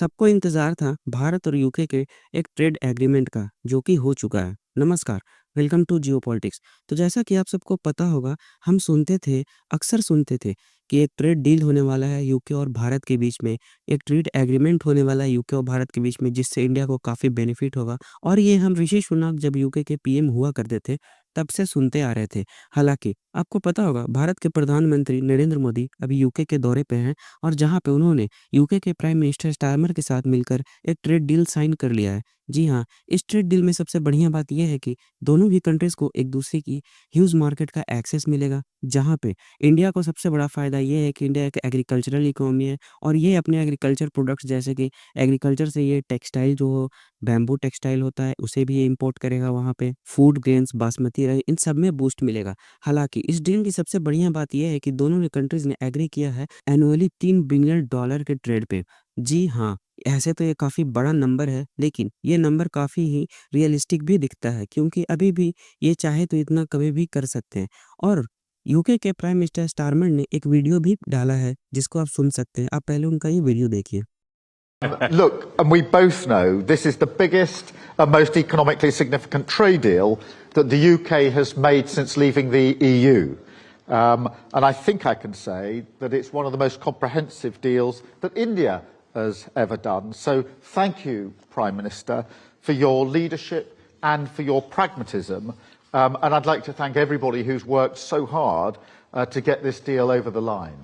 सबको इंतज़ार था भारत और यूके के एक ट्रेड एग्रीमेंट का जो कि हो चुका है। नमस्कार, वेलकम टू जियोपॉलिटिक्स। तो जैसा कि आप सबको पता होगा, हम सुनते थे, अक्सर सुनते थे कि एक ट्रेड डील होने वाला है यूके और भारत के बीच में, एक ट्रेड एग्रीमेंट होने वाला है यूके और भारत के बीच में जिससे इंडिया को काफ़ी बेनिफिट होगा। और ये हम ऋषि सुनक जब यूके के पीएम हुआ करते थे, तब से सुनते आ रहे थे। हालाँकि आपको पता होगा भारत के प्रधानमंत्री नरेंद्र मोदी अभी यूके के दौरे पे हैं और जहाँ पे उन्होंने यूके के प्राइम मिनिस्टर स्टारमर के साथ मिलकर एक ट्रेड डील साइन कर लिया है। जी हाँ, इस ट्रेड डील में सबसे बढ़िया बात ये है कि दोनों ही कंट्रीज़ को एक दूसरे की ह्यूज मार्केट का एक्सेस मिलेगा, जहाँ पे इंडिया को सबसे बड़ा फ़ायदा ये है कि इंडिया एक एग्रीकल्चरल इकोनॉमी है और ये अपने एग्रीकल्चर प्रोडक्ट्स जैसे कि एग्रीकल्चर से ये टेक्सटाइल जो बैम्बू टेक्सटाइल होता है, उसे भी ये इम्पोर्ट करेगा वहाँ पे। फूड ग्रेन्स, बासमती राइस, इन सब में बूस्ट मिलेगा। हालाँकि इस डील की सबसे बढ़िया बात ये है कि दोनों ने कंट्रीज़ ने एग्री किया है एनुअली $3 बिलियन के ट्रेड पे। जी हाँ, ऐसे तो ये काफ़ी बड़ा नंबर है, लेकिन ये नंबर काफ़ी ही रियलिस्टिक भी दिखता है क्योंकि अभी भी ये चाहे तो इतना कभी भी कर सकते हैं। और यूके के प्राइम मिनिस्टर स्टारमर ने एक वीडियो भी डाला है, जिसको आप सुन सकते हैं। आप पहले उनका ये वीडियो देखिए। Look, and we both know this is the biggest and most economically significant trade deal that the UK has made since leaving the EU. And I think I can say that it's one of the most comprehensive deals that India has ever done. So thank you, Prime Minister, for your leadership and for your pragmatism. And I'd like to thank everybody who's worked so hard to get this deal over the line.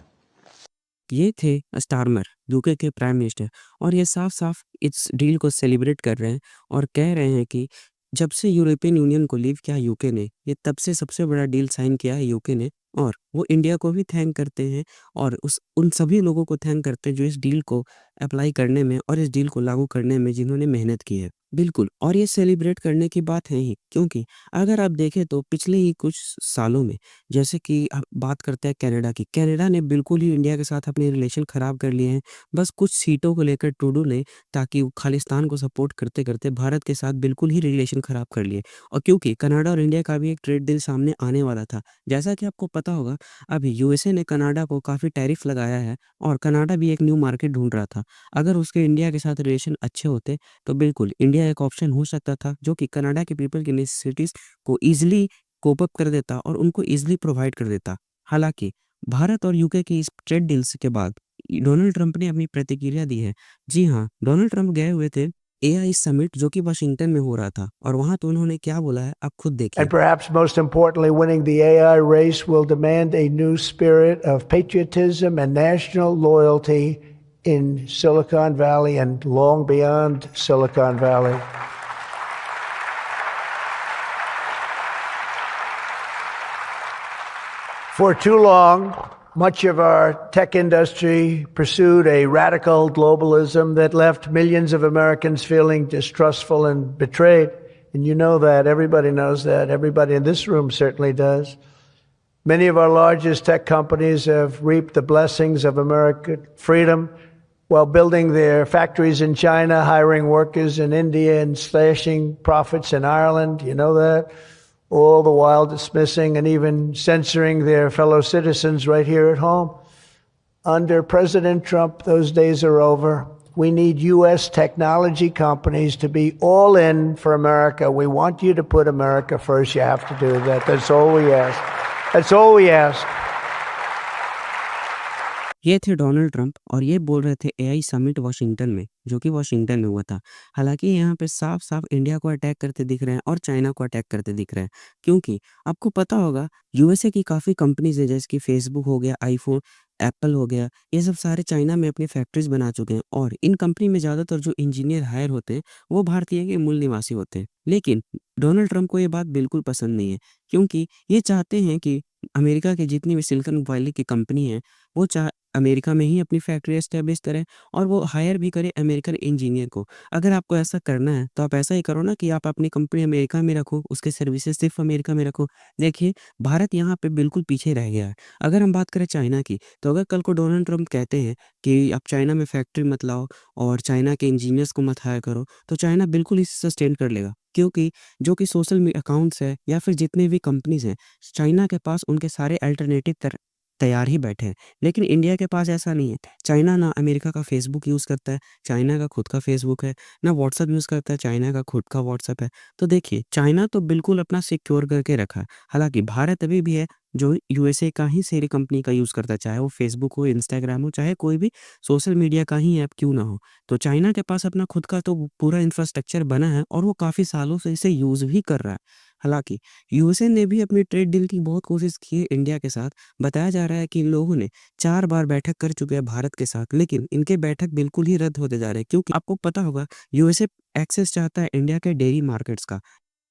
ये थे Starmer, UK के prime minister, और ये साफ-साफ इस deal को celebrate कर रहे हैं और कह रहे हैं कि जब से यूरोपियन यूनियन को लीव किया यूके ने, ये तब से सबसे बड़ा डील साइन किया है यूके ने। और वो इंडिया को भी थैंक करते हैं और उस उन सभी लोगों को थैंक करते हैं जो इस डील को अप्लाई करने में और इस डील को लागू करने में जिन्होंने मेहनत की है। बिल्कुल, और ये सेलिब्रेट करने की बात है ही, क्योंकि अगर आप देखें तो पिछले ही कुछ सालों में, जैसे कि बात करते हैं कनाडा की। कनाडा ने बिल्कुल ही इंडिया के साथ अपने रिलेशन ख़राब कर लिए हैं। बस कुछ सीटों को लेकर ट्रूडो ने, ताकि वो खालिस्तान को सपोर्ट करते-करते भारत के साथ बिल्कुल ही रिलेशन ख़राब कर लिए। और क्योंकि कनाडा और इंडिया का भी एक ट्रेड डील सामने आने वाला था। जैसा कि आपको पता होगा, अभी यूएसए ने कनाडा को काफ़ी टैरिफ लगाया है और कनाडा भी एक न्यू मार्केट ढूँढ रहा था। अगर उसके इंडिया के साथ रिलेशन अच्छे होते, तो बिल्कुल इंडिया एक ऑप्शन हो सकता था, जो कि कनाडा के पीपल की नेसेसिटीज़ को ईज़िली कोप अप कर देता और उनको ईज़िली प्रोवाइड कर देता। हालाँकि भारत और यूके की इस ट्रेड डील्स के बाद डोनाल्ड ट्रंप ने अपनी प्रतिक्रिया दी है। जी हाँ, डोनाल्ड ट्रंप गए हुए थे एआई समिट जो कि वाशिंगटन में हो रहा था और वहाँ तो उन्होंने क्या बोला है, आप खुद देखिए। And perhaps most importantly, winning the AI race will demand a new spirit of patriotism and national loyalty in Silicon Valley and long beyond Silicon Valley. For too long, much of our tech industry pursued a radical globalism that left millions of Americans feeling distrustful and betrayed. And you know that. Everybody knows that. Everybody in this room certainly does. Many of our largest tech companies have reaped the blessings of American freedom while building their factories in China, hiring workers in India, and slashing profits in Ireland. You know that. All the while dismissing and even censoring their fellow citizens right here at home. Under President Trump, those days are over. We need U.S. technology companies to be all in for America. We want you to put America first. You have to do that. That's all we ask. That's all we ask. ये थे Donald Trump और ये बोल रहे थे AI summit Washington में, जो कि वाशिंगटन में हुआ था। हालाँकि यहाँ पे साफ-साफ इंडिया को अटैक करते दिख रहे हैं और चाइना को अटैक करते दिख रहे हैं। क्योंकि आपको पता होगा, यूएसए की काफ़ी कंपनीज़ हैं, जैसे कि फेसबुक हो गया, आईफ़ोन, एप्पल हो गया, ये सब सारे चाइना में अपनी फैक्ट्रीज़ बना चुके हैं और इन कंपनी में ज़्यादातर जो इंजीनियर हायर होते हैं, वो भारतीय के मूल निवासी होते हैं। लेकिन डोनाल्ड ट्रंप को ये बात बिल्कुल पसंद नहीं है, क्योंकि ये चाहते हैं कि अमेरिका की जितनी भी सिलिकॉन वैली की कंपनी है, वो अमेरिका में ही अपनी फैक्ट्री एस्टेब्लिश करें और वो हायर भी करें अमेरिकन इंजीनियर को। अगर आपको ऐसा करना है, तो आप ऐसा ही करो ना कि आप अपनी कंपनी अमेरिका में रखो, उसके सर्विसेज़ सिर्फ़ अमेरिका में रखो। देखिए, भारत यहाँ पे बिल्कुल पीछे रह गया है। अगर हम बात करें चाइना की, तो अगर कल को डोनाल्ड ट्रंप कहते हैं कि आप चाइना में फैक्ट्री मत लाओ और चाइना के इंजीनियर्स को मत हायर करो, तो चाइना बिल्कुल इसे सस्टेन कर लेगा। क्योंकि जो कि सोशल अकाउंट्स है या फिर जितने भी कंपनीज़ हैं, चाइना के पास उनके सारे अल्टरनेटिव तैयार ही बैठे हैं। लेकिन इंडिया के पास ऐसा नहीं है। चाइना ना अमेरिका का फ़ेसबुक यूज़ करता है, चाइना का खुद का फ़ेसबुक है, ना व्हाट्सएप यूज़ करता है, चाइना का खुद का व्हाट्सएप है। तो देखिए, चाइना तो बिल्कुल अपना सिक्योर करके रखा है। हालाँकि भारत अभी भी है, जो यूएसए का ही शेयर कंपनी का यूज़ करता है, चाहे वो फ़ेसबुक हो, इंस्टाग्राम हो, चाहे कोई भी सोशल मीडिया का ही ऐप क्यों ना हो। तो चाइना के पास अपना खुद का तो पूरा इंफ्रास्ट्रक्चर बना है और वो काफ़ी सालों से इसे यूज़ भी कर रहा है। हालाँकि यूएसए ने भी अपनी ट्रेड डील की बहुत कोशिश की है इंडिया के साथ। बताया जा रहा है कि इन लोगों ने 4 बार बैठक कर चुके हैं भारत के साथ, लेकिन इनके बैठक बिल्कुल ही रद्द होते जा रहे हैं, क्योंकि आपको पता होगा यूएसए एक्सेस चाहता है इंडिया के डेयरी मार्केट्स का।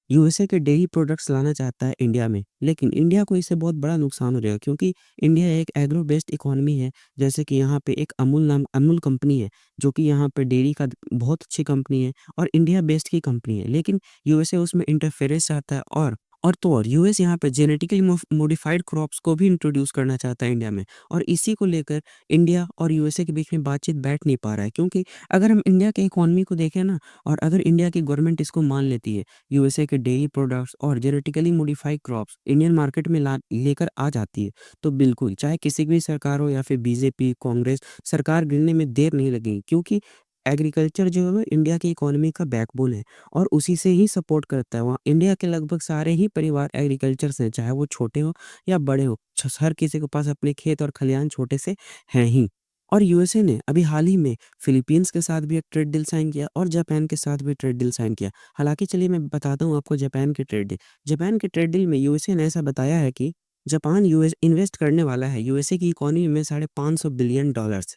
यूएसए के डेयरी प्रोडक्ट्स लाना चाहता है इंडिया में, लेकिन इंडिया को इससे बहुत बड़ा नुकसान हो जाएगा, क्योंकि इंडिया एक एग्रो बेस्ड इकोनॉमी है। जैसे कि यहाँ पे एक अमूल कंपनी है, जो कि यहाँ पे डेयरी का बहुत अच्छी कंपनी है और इंडिया बेस्ड की कंपनी है। लेकिन यूएसए उसमें इंटरफेरेंस चाहता है और तो और यूएस यहाँ पे जेनेटिकली मॉडिफाइड क्रॉप्स को भी इंट्रोड्यूस करना चाहता है इंडिया में, और इसी को लेकर इंडिया और यूएसए के बीच में बातचीत बैठ नहीं पा रहा है। क्योंकि अगर हम इंडिया के इकोनॉमी को देखें ना, और अगर इंडिया की गवर्नमेंट इसको मान लेती है, यूएसए के डेयरी प्रोडक्ट्स और genetically modified crops Indian market में ला लेकर आ जाती है, तो बिल्कुल चाहे किसी भी सरकार हो या फिर बीजेपी, कांग्रेस, सरकार गिरने में देर नहीं लगेगी। क्योंकि एग्रीकल्चर जो है वो इंडिया की इकोनॉमी का बैकबोन है और उसी से ही सपोर्ट करता है। वहाँ इंडिया के लगभग सारे ही परिवार एग्रीकल्चर से हैं, चाहे वो छोटे हो या बड़े हो। हर किसी के पास अपने खेत और खलिहान छोटे से हैं ही। और यूएसए ने अभी हाल ही में फिलीपींस के साथ भी एक ट्रेड डील साइन किया और जापान के साथ भी ट्रेड डील साइन किया। हालाँकि चलिए मैं बताता हूँ आपको जापान के ट्रेड डील। जापान के ट्रेड डील में यूएसए ने ऐसा बताया है कि जापान यूएस इन्वेस्ट करने वाला है यूएसए की इकोनॉमी में $550 बिलियन,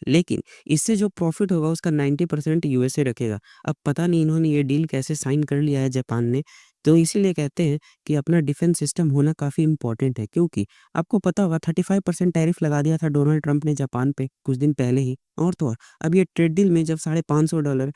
लेकिन इससे जो प्रॉफिट होगा उसका 90% यूएसए रखेगा। अब पता नहीं इन्होंने ये डील कैसे साइन कर लिया है जापान ने। तो इसीलिए कहते हैं कि अपना डिफेंस सिस्टम होना काफ़ी इम्पोर्टेंट है, क्योंकि आपको पता होगा 35% टैरिफ लगा दिया था डोनाल्ड ट्रंप ने जापान पे कुछ दिन पहले ही। और तो और अब ये ट्रेड डील में जब $550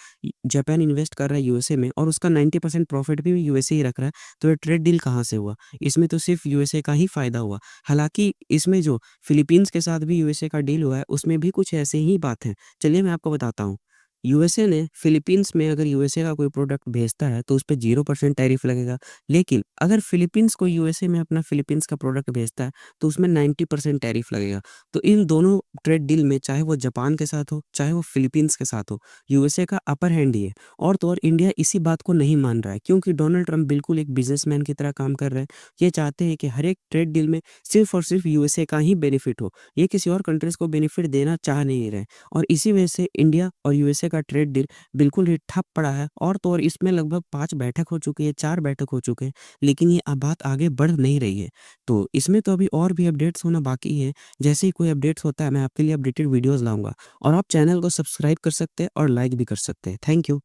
जापान इन्वेस्ट कर रहा है यूएसए में और उसका 90% प्रॉफिट भी यूएसए ही रख रहा है, तो ये ट्रेड डील कहाँ से हुआ? इसमें तो सिर्फ यूएसए का ही फ़ायदा हुआ। हालाँकि इसमें जो फिलीपींस के साथ भी यूएसए का डील हुआ है, उसमें भी कुछ ऐसे ही बात है। चलिए मैं आपको बताता हूँ। यूएसए ने फिलीपींस में अगर यूएसए का कोई प्रोडक्ट भेजता है तो उसपे 0% टैरिफ लगेगा। लेकिन अगर फिलीपींस को यूएसए में अपना फिलीपींस का प्रोडक्ट भेजता है तो उसमें 90% टैरिफ लगेगा। तो इन दोनों ट्रेड डील में, चाहे वो जापान के साथ हो, चाहे वो फिलीपींस के साथ हो, यूएसए का अपर हैंड ही है। और तो और इंडिया इसी बात को नहीं मान रहा है, क्योंकि डोनाल्ड ट्रंप बिल्कुल एक बिज़नेसमैन की तरह काम कर रहे हैं। ये चाहते हैं कि हर एक ट्रेड डील में सिर्फ़ और सिर्फ़ यूएसए का ही बेनिफिट हो। ये किसी और कंट्रीज़ को बेनिफिट देना चाह नहीं रहे, और इसी वजह से इंडिया और यूएसए का ट्रेड डील बिल्कुल ही ठप पड़ा है। और तो और इसमें लगभग 5 बैठक हो चुकी है, 4 बैठक हो चुके हैं, लेकिन ये बात आगे बढ़ नहीं रही है। तो इसमें तो अभी और भी अपडेट्स होना बाकी है। जैसे ही कोई अपडेट्स होता है मैं आपके लिए अपडेटेड वीडियोज़ लाऊँगा, और आप चैनल को सब्सक्राइब कर सकते हैं और लाइक भी कर सकते हैं। Thank you.